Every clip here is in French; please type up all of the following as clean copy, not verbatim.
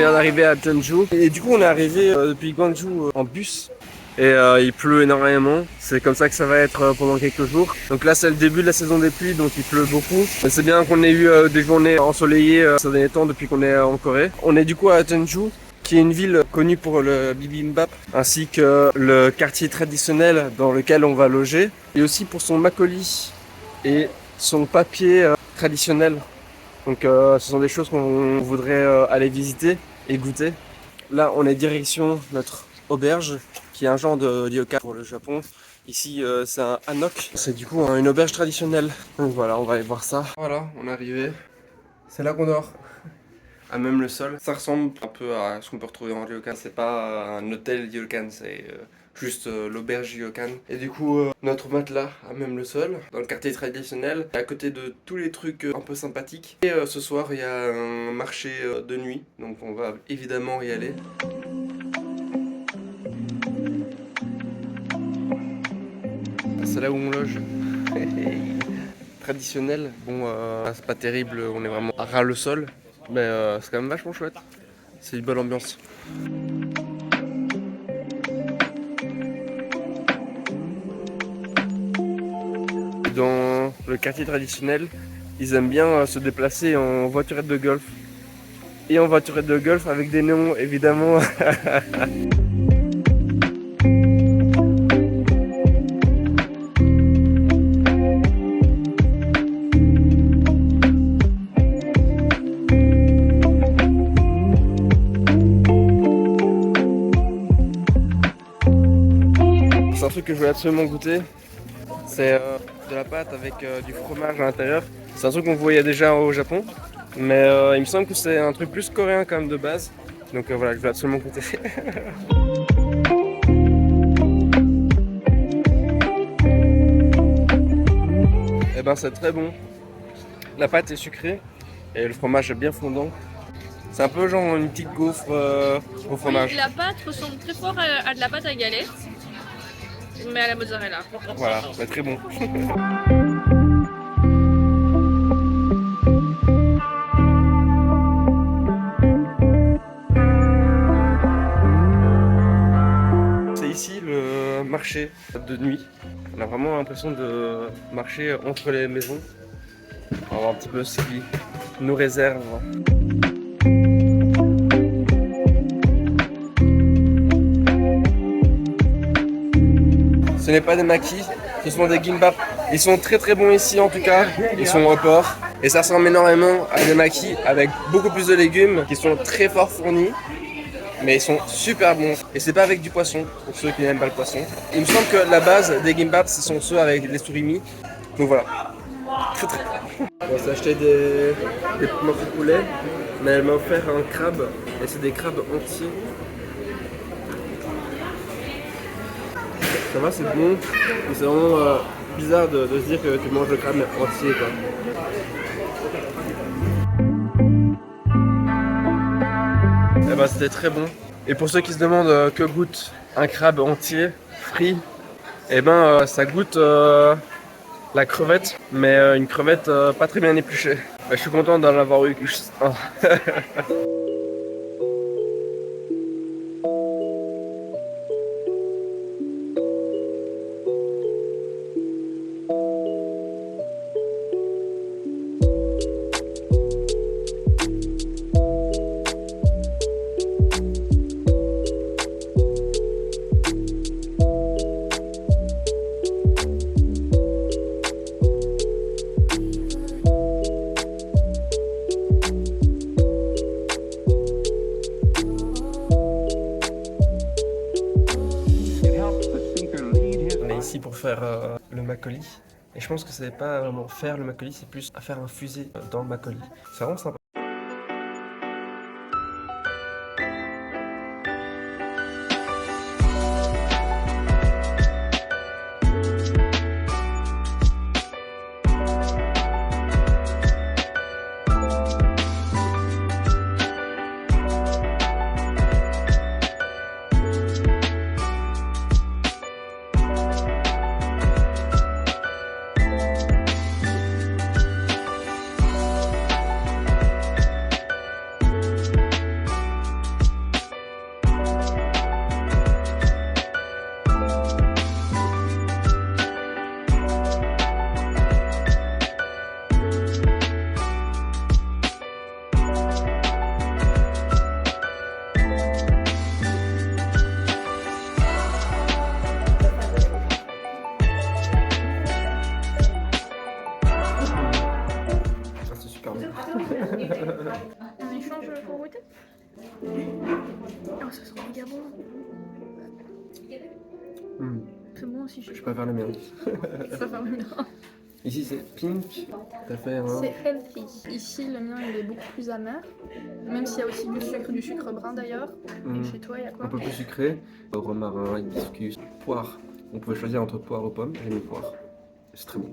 vient d'arriver à Jeonju. Et du coup, on est arrivé depuis Gwangju en bus. Et il pleut énormément. C'est comme ça que ça va être pendant quelques jours. Donc là, c'est le début de la saison des pluies, donc il pleut beaucoup. Mais c'est bien qu'on ait eu des journées ensoleillées ces derniers temps depuis qu'on est en Corée. On est du coup à Jeonju, qui est une ville connue pour le bibimbap, ainsi que le quartier traditionnel dans lequel on va loger, et aussi pour son makgeolli et son papier traditionnel. Donc ce sont des choses qu'on voudrait aller visiter et goûter. Là, on est direction notre auberge, qui est un genre de ryokan pour le Japon. Ici, c'est un hanok. C'est du coup une auberge traditionnelle. Donc voilà, on va aller voir ça. Voilà, on est arrivé. C'est là qu'on dort. À même le sol. Ça ressemble un peu à ce qu'on peut retrouver en ryokan. C'est pas un hôtel ryokan, c'est juste l'auberge ryokan. Et du coup, notre matelas à même le sol, dans le quartier traditionnel, à côté de tous les trucs un peu sympathiques. Et ce soir, il y a un marché de nuit, donc on va évidemment y aller. C'est là où on loge. Traditionnel, bon, c'est pas terrible, on est vraiment à ras le sol, mais c'est quand même vachement chouette. C'est une bonne ambiance. Dans le quartier traditionnel, ils aiment bien se déplacer en voiturette de golf. Et en voiturette de golf avec des néons, évidemment. C'est un truc que je voulais absolument goûter. C'est de la pâte avec du fromage à l'intérieur. C'est un truc qu'on voyait déjà au Japon. Mais il me semble que c'est un truc plus coréen quand même de base. Donc voilà, je voulais absolument goûter. Et ben c'est très bon. La pâte est sucrée et le fromage est bien fondant. C'est un peu genre une petite gaufre au fromage. Oui, la pâte ressemble très fort à de la pâte à galette, mais à la mozzarella. Voilà, c'est très bon. C'est ici le marché de nuit. On a vraiment l'impression de marcher entre les maisons. On va voir un petit peu ce qui nous réserve. Ce n'est pas des makis, ce sont des gimbap. Ils sont très très bons ici en tout cas, ils sont au porc. Et ça ressemble énormément à des makis avec beaucoup plus de légumes qui sont très fort fournis. Mais ils sont super bons. Et c'est pas avec du poisson, pour ceux qui n'aiment pas le poisson. Il me semble que la base des gimbap, ce sont ceux avec les surimi. Donc voilà. Très très bon. On s'est acheté des morceaux de poulet, mais elle m'a offert un crabe. Et c'est des crabes entiers. Ça va, c'est bon. Mais c'est vraiment bizarre de se dire que tu manges le crabe mais entier quoi. Et bah c'était très bon. Et pour ceux qui se demandent que goûte un crabe entier, frit, et ben ça goûte la crevette, mais une crevette pas très bien épluchée. Je suis content d'en avoir eu juste un. Ici pour faire le makgeolli, et je pense que c'est pas vraiment faire le makgeolli, c'est plus à faire infuser dans le makgeolli. C'est vraiment sympa. mélange pour goûter? Oh, ça sent méga bon. C'est bon aussi. Je préfère le mien. Ça fait bien. Ici c'est pink. T'as fait un... C'est healthy. Ici, le mien, il est beaucoup plus amer. Même s'il y a aussi du sucre brun d'ailleurs. Et chez toi, il y a quoi? Un peu plus sucré. Romarin, hibiscus, poire. On pouvait choisir entre poire ou pomme. J'ai mis poire. C'est très bon.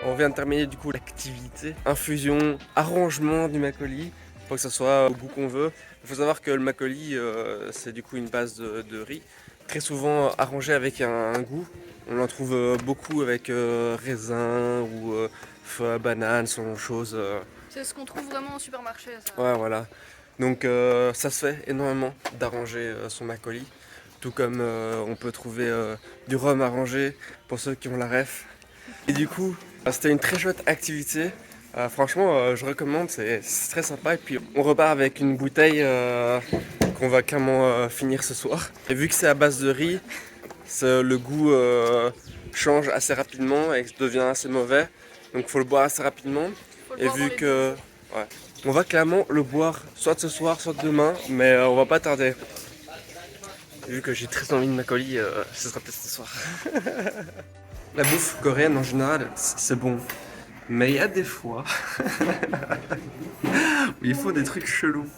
On vient de terminer du coup l'activité. Infusion, arrangement du makgeolli. Faut que ça soit au goût qu'on veut. Il faut savoir que le makgeolli, c'est du coup une base de riz. Très souvent arrangé avec un goût. On en trouve beaucoup avec raisin ou banane, ce genre de choses. C'est ce qu'on trouve vraiment au supermarché, ça. Ouais, voilà. Donc ça se fait énormément d'arranger son makgeolli. Tout comme on peut trouver du rhum arrangé pour ceux qui ont la ref. Et du coup, c'était une très chouette activité. Franchement, je recommande, c'est très sympa. Et puis on repart avec une bouteille qu'on va clairement finir ce soir. Et vu que c'est à base de riz, le goût change assez rapidement et devient assez mauvais. Donc il faut le boire assez rapidement. Et vu que... Ouais. On va clairement le boire soit ce soir, soit demain, mais on va pas tarder. Vu que j'ai très envie de makgeolli, ce sera peut-être ce soir. La bouffe coréenne en général, c'est bon. Mais il y a des fois où il faut des trucs chelous.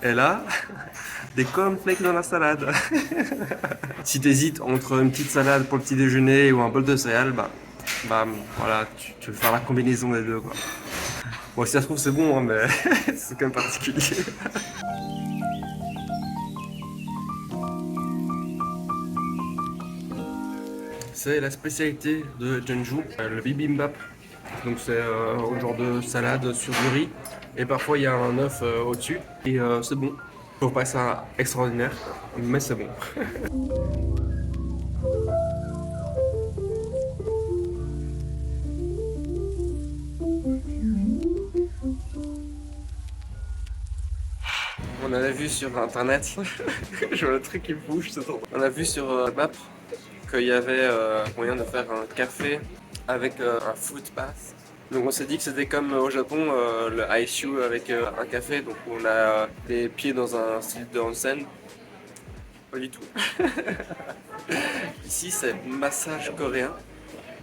Et là, des cornflakes dans la salade. Si t'hésites entre une petite salade pour le petit déjeuner ou un bol de céréales, bah voilà, tu veux faire la combinaison des deux, quoi. Bon, si ça se trouve c'est bon, hein, mais c'est quand même particulier. C'est la spécialité de Jeonju, le bibimbap. Donc c'est un genre de salade sur du riz et parfois il y a un œuf au-dessus et c'est bon. Je trouve pas ça extraordinaire, mais c'est bon. On avait vu sur internet, je vois le truc qui bouge, c'est trop. On a vu sur Map qu'il y avait moyen de faire un café avec un foot bath. Donc on s'est dit que c'était comme au Japon, le aishu avec un café, donc on a les pieds dans un style de onsen. Pas du tout. Ici c'est massage coréen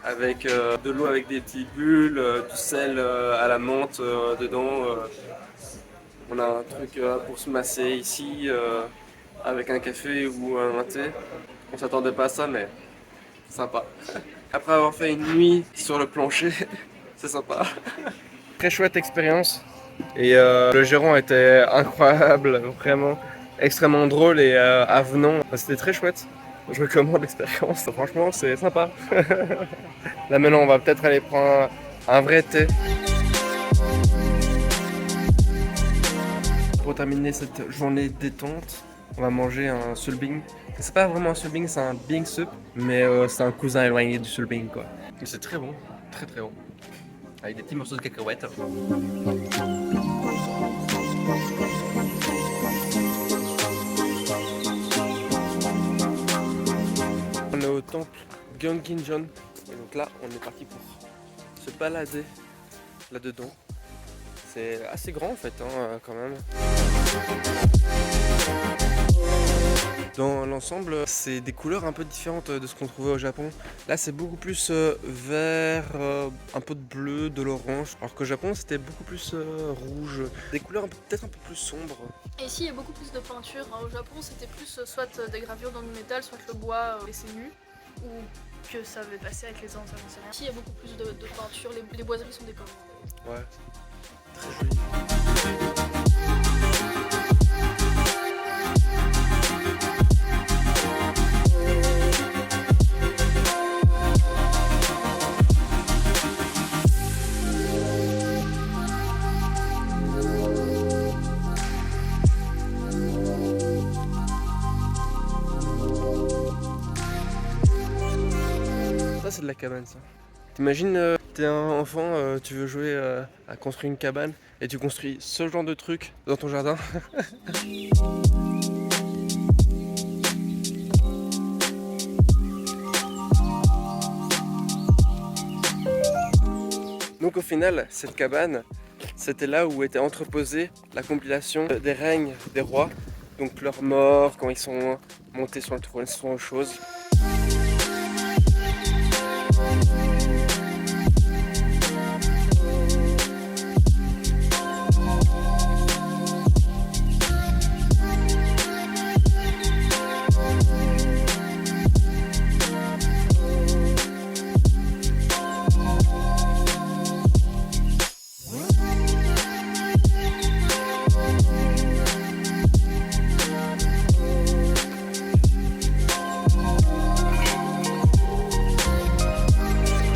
avec de l'eau avec des petites bulles, du sel à la menthe dedans. On a un truc pour se masser ici avec un café ou un thé. On s'attendait pas à ça, mais sympa. Après avoir fait une nuit sur le plancher, c'est sympa. Très chouette expérience. Et le gérant était incroyable, vraiment extrêmement drôle et avenant. C'était très chouette. Je recommande l'expérience. Franchement, c'est sympa. Là maintenant, on va peut-être aller prendre un vrai thé. Pour terminer cette journée détente, on va manger un sulbing. C'est pas vraiment un sulbing, c'est un bing soup, mais c'est un cousin éloigné du sulbing, quoi. C'est très bon, très très bon. Avec des petits morceaux de cacahuètes. On est au temple Gyeongginjeon. Et donc là, on est parti pour se balader là-dedans. C'est assez grand en fait, hein, quand même. Dans l'ensemble, c'est des couleurs un peu différentes de ce qu'on trouvait au Japon. Là, c'est beaucoup plus vert, un peu de bleu, de l'orange. Alors qu'au Japon, c'était beaucoup plus rouge. Des couleurs peut-être un peu plus sombres. Et ici, il y a beaucoup plus de peinture. Au Japon, c'était plus soit des gravures dans du métal, soit le bois laissé nu. Ou que ça avait passé avec les anciens. Ici, il y a beaucoup plus de peinture. Les boiseries sont décorées. Ouais. Très joli. Ça c'est de la cabane ça. T'imagines, t'es un enfant, tu veux jouer à construire une cabane et tu construis ce genre de truc dans ton jardin. donc au final, cette cabane, c'était là où était entreposée la compilation des règnes des rois, donc leurs morts, quand ils sont montés sur le trône, ce sont autre chose.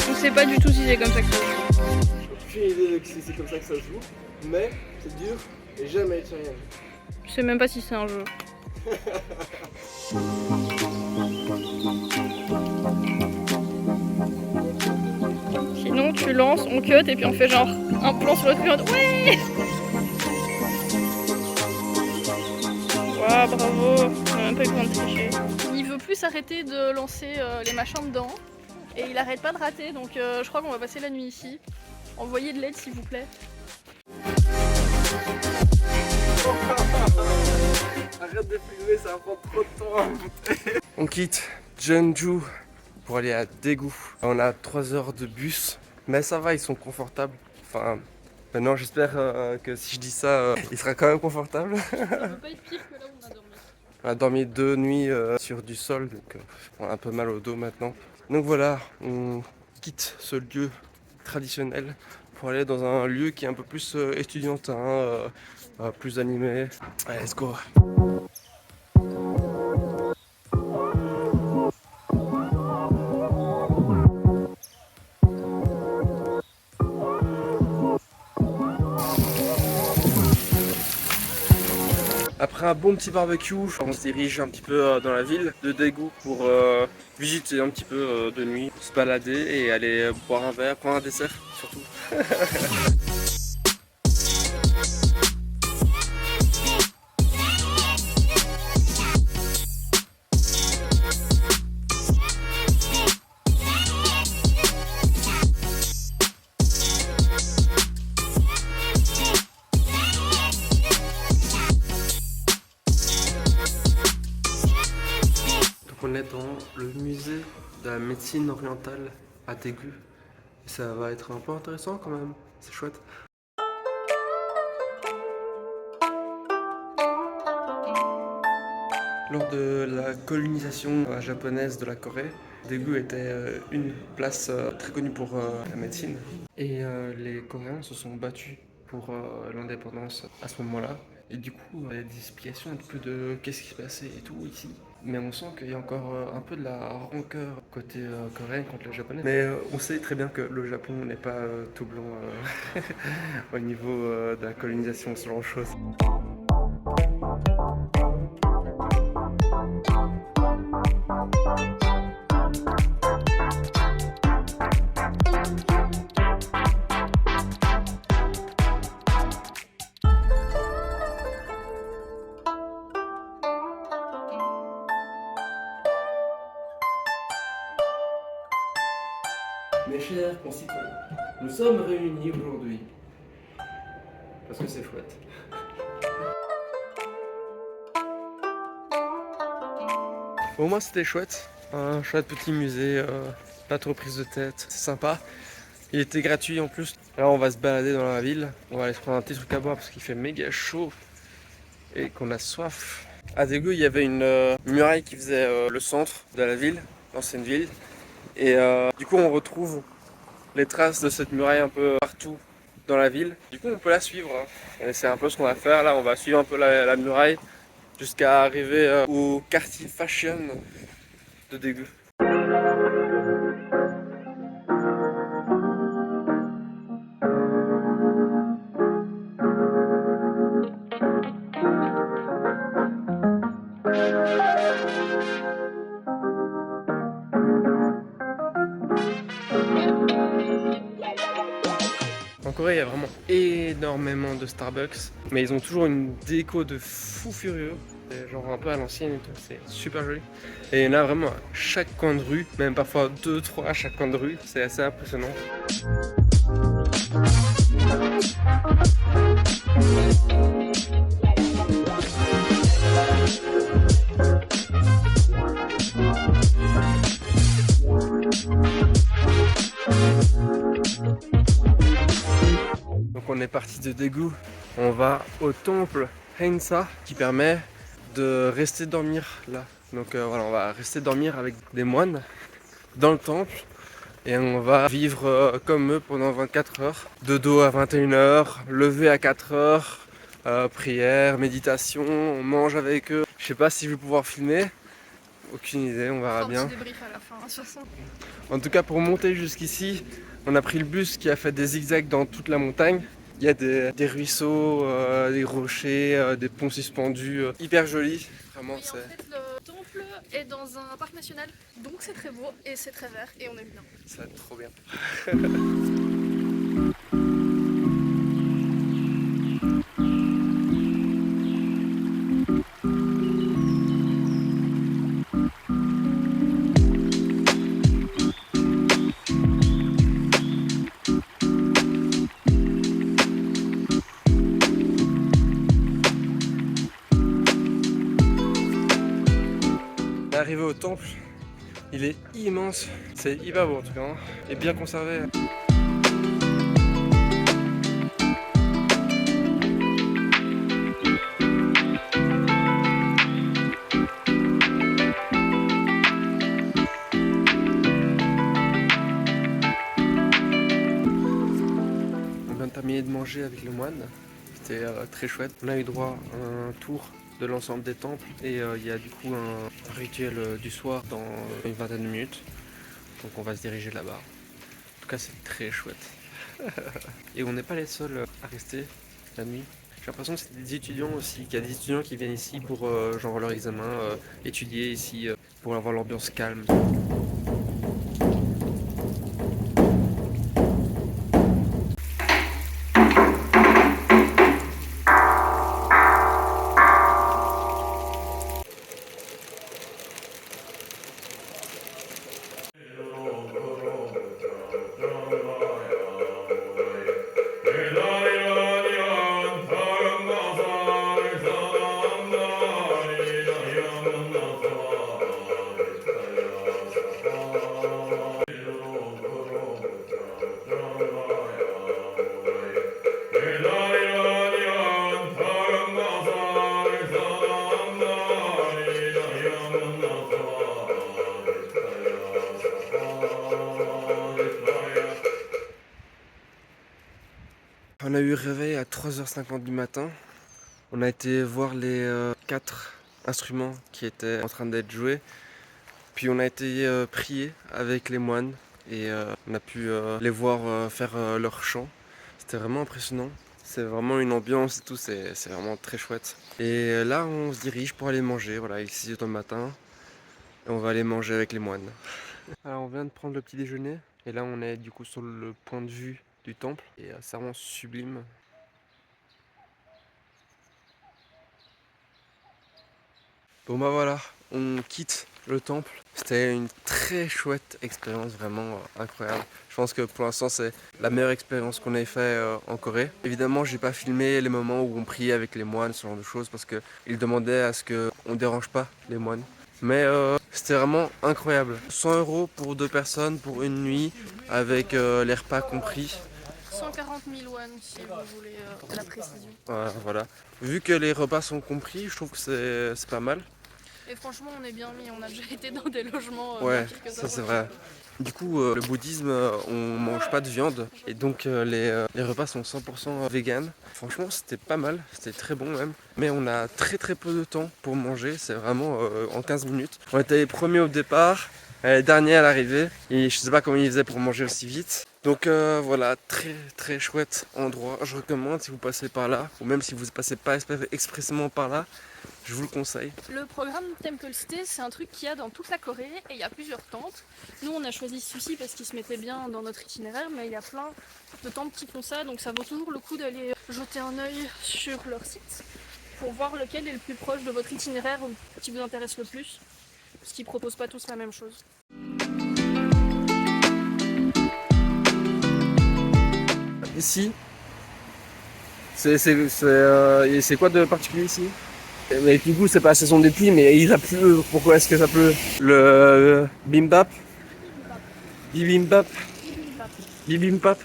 Je sais pas du tout si c'est comme ça que ça se joue. J'ai aucune idée de si c'est comme ça que ça se joue, mais c'est dur et jamais tu rien. Je sais même pas si c'est un jeu. Sinon tu lances, on cut et puis on fait genre un plan sur l'autre mur. Ouais. Waouh, bravo. On a même pas eu besoin de tricher. Il veut plus arrêter de lancer les machins dedans. Et il arrête pas de rater, donc je crois qu'on va passer la nuit ici. Envoyez de l'aide s'il vous plaît. Arrête de filmer, ça va prendre trop de temps à monter. On quitte Jeonju pour aller à Daegu. On a 3 heures de bus, mais ça va, ils sont confortables. Enfin, maintenant j'espère que si je dis ça, il sera quand même confortable. Ça peut pas être pire que là où on a dormi. On a dormi 2 nuits sur du sol, donc on a un peu mal au dos maintenant. Donc voilà, on quitte ce lieu traditionnel pour aller dans un lieu qui est un peu plus étudiantin, plus animé. Allez, let's go! Après un bon petit barbecue, on se dirige un petit peu dans la ville de Daegu pour visiter un petit peu de nuit, se balader et aller boire un verre, prendre un dessert surtout. On est dans le musée de la médecine orientale à Daegu. Ça va être un peu intéressant quand même, c'est chouette. Lors de la colonisation japonaise de la Corée, Daegu était une place très connue pour la médecine. Et les Coréens se sont battus pour l'indépendance à ce moment-là. Et du coup, il y a des explications un peu de qu'est-ce qui se passait et tout ici. Mais on sent qu'il y a encore un peu de la rancœur côté coréen contre les japonais. Mais on sait très bien que le Japon n'est pas tout blanc au niveau de la colonisation, ce genre de choses. Mes chers concitoyens, nous sommes réunis aujourd'hui parce que c'est chouette. Au moins c'était chouette, un chouette petit musée, pas trop prise de tête, c'est sympa. Il était gratuit en plus. Là on va se balader dans la ville, on va aller se prendre un petit truc à boire parce qu'il fait méga chaud et qu'on a soif. À Daegu il y avait une muraille qui faisait le centre de la ville, l'ancienne ville. Et du coup on retrouve les traces de cette muraille un peu partout dans la ville. Du coup on peut la suivre. Et c'est un peu ce qu'on va faire là, on va suivre un peu la muraille jusqu'à arriver au quartier fashion de Daegu. En Corée, il y a vraiment énormément de Starbucks, mais ils ont toujours une déco de fou furieux, genre un peu à l'ancienne et tout, c'est super joli. Et il y en a vraiment à chaque coin de rue, même parfois 2-3 à chaque coin de rue, c'est assez impressionnant. Donc on est parti de Daegu, on va au temple Haeinsa qui permet de rester dormir là. Donc voilà, on va rester dormir avec des moines dans le temple et on va vivre comme eux pendant 24 heures. De dos à 21 heures, lever à 4 heures, prière, méditation, on mange avec eux. Je sais pas si je vais pouvoir filmer, aucune idée, on verra bien. Un petit débrief à la fin, de toute façon. En tout cas, pour monter jusqu'ici, on a pris le bus qui a fait des zigzags dans toute la montagne. Il y a des ruisseaux, des rochers, des ponts suspendus, hyper jolis. Vraiment, Et en fait, le temple est dans un parc national, donc c'est très beau et c'est très vert et on aime bien. ça va être trop bien. On est arrivé au temple, il est immense, c'est hyper beau en tout cas, hein, et bien conservé. On vient de terminer de manger avec le moine, c'était très chouette. On a eu droit à un tour de l'ensemble des temples et il y a du coup un rituel du soir dans une vingtaine de minutes. Donc on va se diriger là-bas. En tout cas c'est très chouette. Et on n'est pas les seuls à rester la nuit. J'ai l'impression que c'est des étudiants aussi, qu'il y a des étudiants qui viennent ici pour genre leur examen, étudier ici pour avoir l'ambiance calme. On a eu réveil à 3h50 du matin. On a été voir les 4 instruments qui étaient en train d'être joués. Puis on a été prier avec les moines et on a pu les voir faire leur chant. C'était vraiment impressionnant. C'est vraiment une ambiance et tout, c'est vraiment très chouette. Et là on se dirige pour aller manger, voilà, ici au matin. Et on va aller manger avec les moines. Alors on vient de prendre le petit déjeuner et là on est du coup sur le point de vue du temple et c'est vraiment sublime. Bon bah voilà, on quitte le temple. C'était une très chouette expérience, vraiment incroyable. Je pense que pour l'instant c'est la meilleure expérience qu'on ait fait en Corée. Évidemment j'ai pas filmé les moments où on priait avec les moines, ce genre de choses, parce qu'ils demandaient à ce qu'on dérange pas les moines. Mais c'était vraiment incroyable. 100 € pour 2 personnes pour une nuit avec les repas compris. 140 000 won si vous voulez la précision. Voilà. Vu que les repas sont compris, je trouve que c'est pas mal. Et franchement on est bien mis, on a déjà été dans des logements Ouais, pires que ça c'est vrai. Du coup, le bouddhisme, on mange pas de viande et donc les repas sont 100% vegan. Franchement, c'était pas mal, c'était très bon même. Mais on a très peu de temps pour manger, c'est vraiment en 15 minutes. On était les premiers au départ, les derniers à l'arrivée et je sais pas comment ils faisaient pour manger aussi vite. Donc voilà, très chouette endroit. Je recommande si vous passez par là ou même si vous passez pas expressément par là. Je vous le conseille. Le programme Temple City, c'est un truc qu'il y a dans toute la Corée et il y a plusieurs temples. Nous, on a choisi celui-ci parce qu'il se mettait bien dans notre itinéraire, mais il y a plein de temples qui font ça, donc ça vaut toujours le coup d'aller jeter un œil sur leur site pour voir lequel est le plus proche de votre itinéraire ou qui vous intéresse le plus, parce qu'ils proposent pas tous la même chose. Ici, C'est quoi de particulier ici? Mais du coup, c'est pas la saison des pluies, mais il a plu. Pourquoi est-ce que ça pleut? Le bimbap, bibimbap, bibimbap,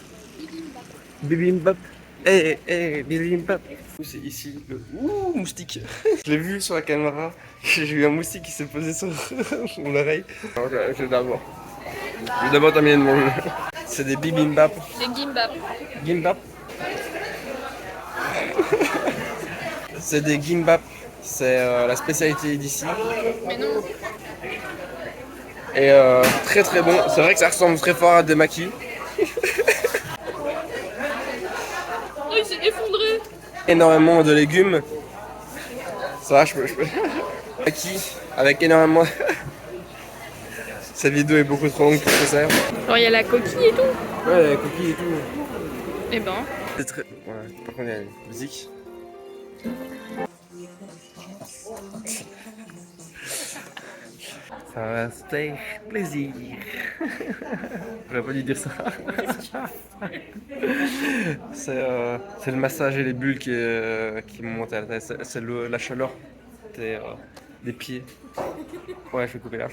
bibimbap. Bibimbap. C'est ici le moustique. Je l'ai vu sur la caméra. J'ai eu un moustique qui s'est posé sur mon oreille. Je vais d'abord terminer de manger. C'est des bibimbap. Des gimbap. Gimbap. C'est des gimbap. C'est la spécialité d'ici. Mais non. Et très très bon. C'est vrai que ça ressemble très fort à des maquis. Oh, il s'est effondré. Énormément de légumes. Ça va, je peux. Maquis avec énormément. Cette vidéo est beaucoup trop longue pour ça. Alors il y a la coquille et tout. Ouais, les coquilles et tout. Eh ben. C'est très. Ouais, par contre, il y a la musique. Ça va se faire plaisir. J'aurais pas dû dire ça. C'est le massage et les bulles qui me montent à la tête. C'est la chaleur des pieds. Ouais, je vais couper là.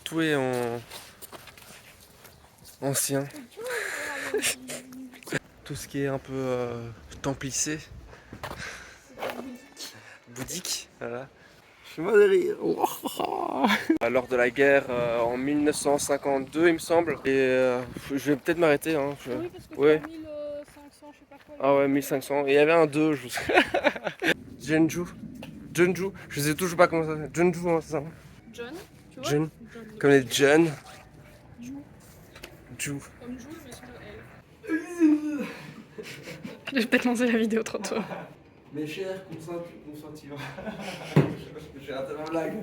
Tout est en ancien. Tout ce qui est un peu templissé. Bouddhique, voilà. Je suis mort de rire. Lors de la guerre en 1952, il me semble. Et je vais peut-être m'arrêter. Hein. Oui, parce que Ouais. c'est 1500, je sais pas quoi. Ah ouais, 1500. Et il y avait un 2, je sais. Jeonju. Jeonju. Je sais toujours pas comment ça s'appelle. Jeonju, hein, c'est ça. John, tu vois? Jeon. John. Comme les jeunes. Jou. Ju. Comme Jou, mais sans le L. Je vais peut-être lancer la vidéo trop tôt. Mes chers consentir. J'ai raté ma blague.